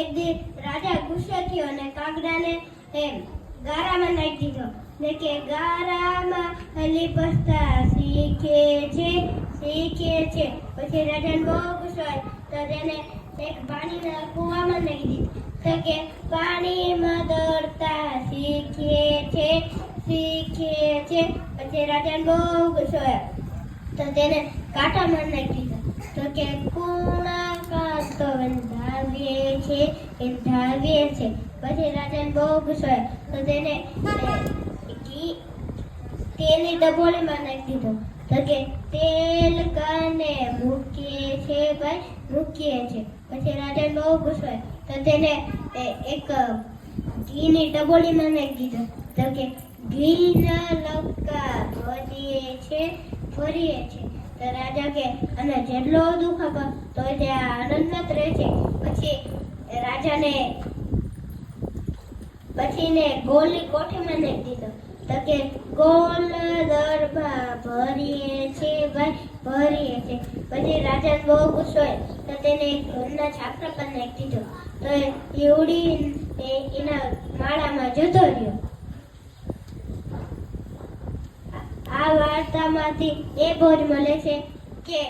એક દી રાજા ગુસ્સે થયો અને કાગડાને ગારામાં નાખી દીધો ને કે ગારામાં લીપસતા શીખે છે. પછી રાજાને બહુ ગુસ્સો આવ્યો તો તેને એક પાણીના કૂવામાં નાખી દીધું તો કે પાણીમાં દોડતા શીખે છે. પછી રાજાને બહુ ગુસ્સો આવ્યો તો તેને કાંટામાં નાખી દીધો તો કે કુણા કાંટો ધાવીએ છે. પછી રાજાને બહુ ગુસ્સો આવ્યો તો તેને તેની ડબોળીમાં નાખી દીધો તો કે તેલ કાને મૂકીએ છે. પછી રાજાને બહુ ગુસ્સો આવ્યો તો તેને એક ઘીની ડબોળીમાં નાખી દીધો તો કે ઘીના લપકા ભરીએ છે. તો રાજા કે અને જેટલો દુઃખ આપો તો તે આનંદમાં રહે છે. પછી રાજાને ગોળની કોઠીમાં નાખી દીધો તો કે ગોળ દરબા ભરીએ છે. પછી રાજાને બહુ ગુસ્સો આવ્યો તો તેને ઘરના છાપરા પર નાખી દીધો તો એ ઉડી એના માળામાં જતો રહ્યો. આ વાર્તામાંથી એ બોધ મળે છે કે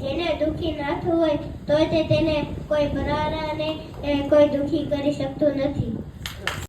જેને દુઃખી ના થવું હોય તો તેને કોઈ ભરારાને કોઈ દુઃખી કરી શકતું નથી.